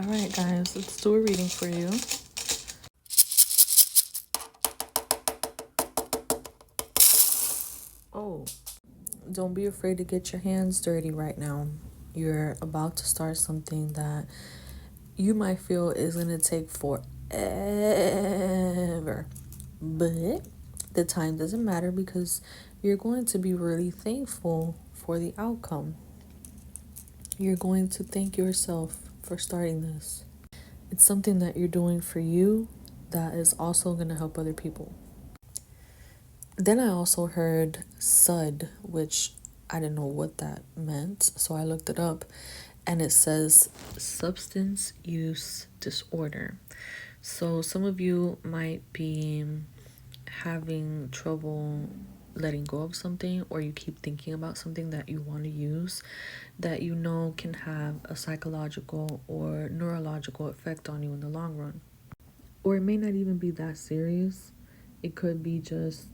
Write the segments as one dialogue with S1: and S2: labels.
S1: right, guys, let's do a reading for you. Oh, don't be afraid to get your hands dirty right now. You're about to start something that you might feel is going to take forever. But the time doesn't matter because you're going to be really thankful for the outcome. You're going to thank yourself for starting this. It's something that you're doing for you that is also going to help other people. Then I also heard SUD, which I didn't know what that meant, so I looked it up, and it says substance use disorder. So some of you might be having trouble letting go of something, or you keep thinking about something that you want to use that you know can have a psychological or neurological effect on you in the long run. Or it may not even be that serious. It could be just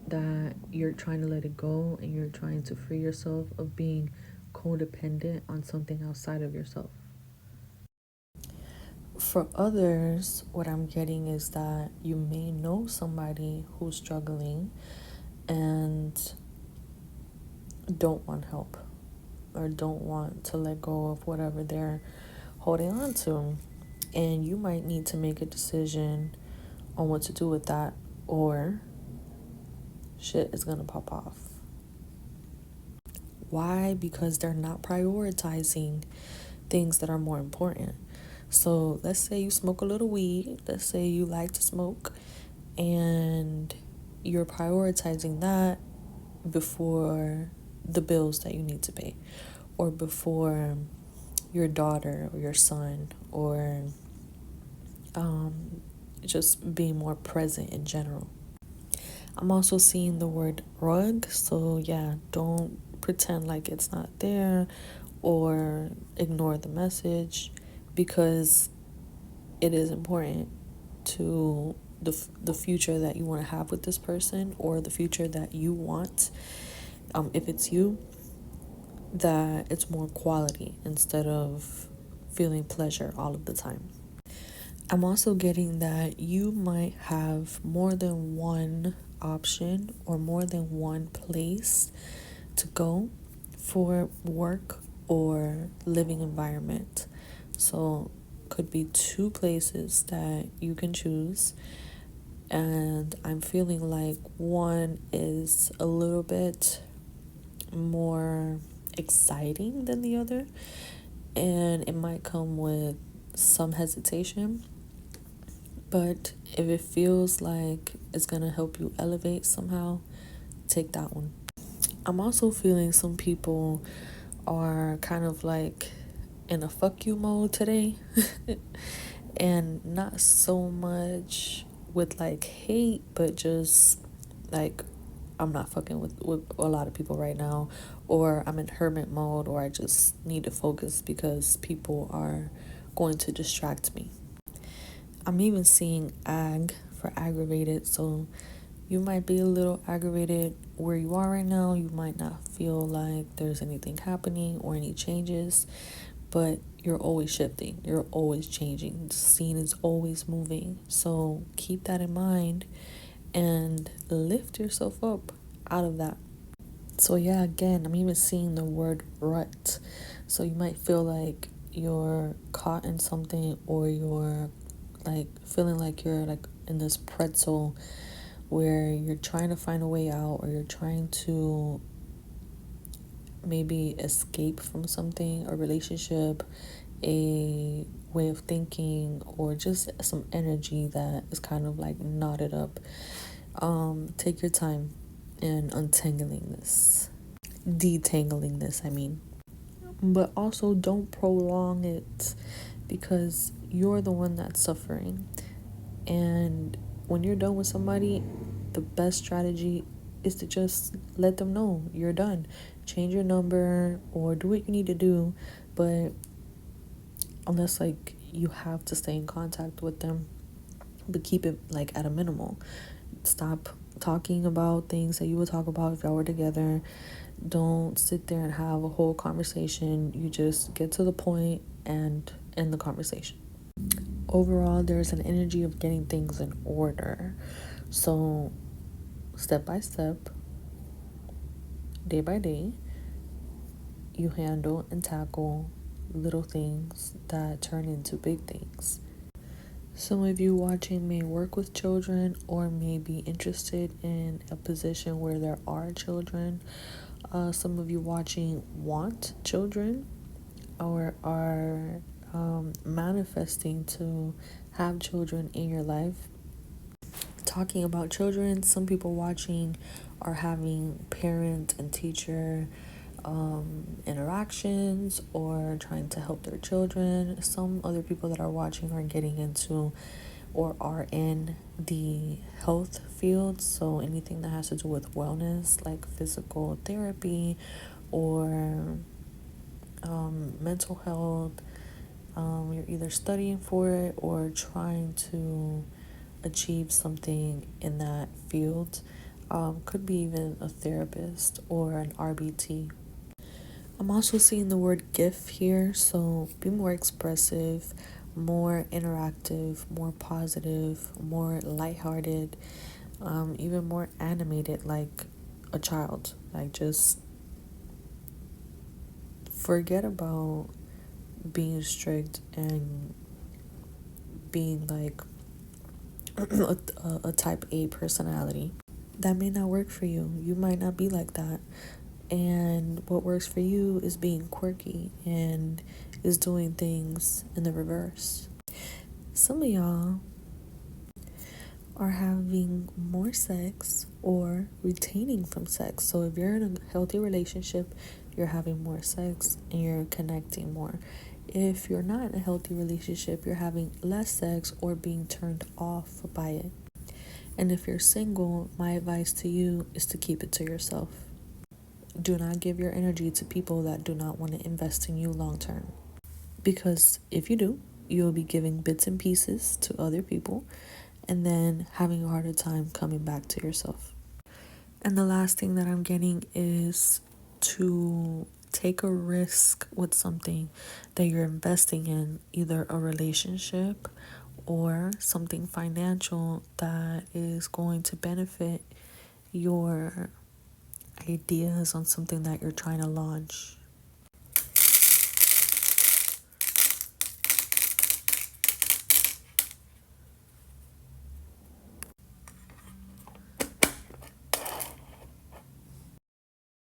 S1: that you're trying to let it go and you're trying to free yourself of being codependent on something outside of yourself. For others, what I'm getting is that you may know somebody who's struggling and don't want help or don't want to let go of whatever they're holding on to. And you might need to make a decision on what to do with that, or shit is gonna pop off. Why? Because they're not prioritizing things that are more important. So let's say you smoke a little weed, let's say you like to smoke, and you're prioritizing that before the bills that you need to pay, or before your daughter or your son, or just being more present in general. I'm also seeing the word rug, so yeah, don't pretend like it's not there or ignore the message, because it is important to the future that you want to have with this person, or the future that you want, if it's you, that it's more quality instead of feeling pleasure all of the time. I'm also getting that you might have more than one option or more than one place to go for work or living environment. So could be two places that you can choose, and I'm feeling like one is a little bit more exciting than the other, and it might come with some hesitation. But if it feels like it's gonna help you elevate somehow, take that one. I'm also feeling some people are kind of like in a fuck you mode today. And not so much with like hate, but just like, I'm not fucking with a lot of people right now, or I'm in hermit mode, or I just need to focus because people are going to distract me. I'm even seeing ag for aggravated, so you might be a little aggravated where you are right now. You might not feel like there's anything happening or any changes, but you're always shifting. You're always changing. The scene is always moving. So keep that in mind and lift yourself up out of that. So yeah, again, I'm even seeing the word rut. So you might feel like you're caught in something, or you're like feeling like you're like in this pretzel where you're trying to find a way out, or you're trying to maybe escape from something, a relationship, a way of thinking, or just some energy that is kind of like knotted up. Take your time in untangling this, detangling this, I mean. But also don't prolong it, because you're the one that's suffering. And when you're done with somebody, the best strategy is to just let them know you're done. Change your number or do what you need to do, but unless like you have to stay in contact with them, but keep it like at a minimal. Stop talking about things that you would talk about if y'all were together. Don't sit there and have a whole conversation. You just get to the point and end the conversation. Overall, there's an energy of getting things in order. So, step by step, day by day, you handle and tackle little things that turn into big things. Some of you watching may work with children or may be interested in a position where there are children. Some of you watching want children or are manifesting to have children in your life. Talking about children, some people watching are having parent and teacher interactions or trying to help their children. Some other people that are watching are getting into or are in the health field, so anything that has to do with wellness, like physical therapy or mental health. You're either studying for it or trying to achieve something in that field. Could be even a therapist or an RBT. I'm also seeing the word gift here, so be more expressive, more interactive, more positive, more lighthearted, even more animated like a child. Like, just forget about being strict and being like a type A personality. That may not work for you. You might not be like that. And what works for you is being quirky and is doing things in the reverse. Some of y'all are having more sex or retaining from sex. So if you're in a healthy relationship, you're having more sex and you're connecting more. If you're not in a healthy relationship, you're having less sex or being turned off by it. And if you're single, my advice to you is to keep it to yourself. Do not give your energy to people that do not want to invest in you long term. Because if you do, you'll be giving bits and pieces to other people and then having a harder time coming back to yourself. And the last thing that I'm getting is to take a risk with something that you're investing in, either a relationship or something financial that is going to benefit your ideas on something that you're trying to launch.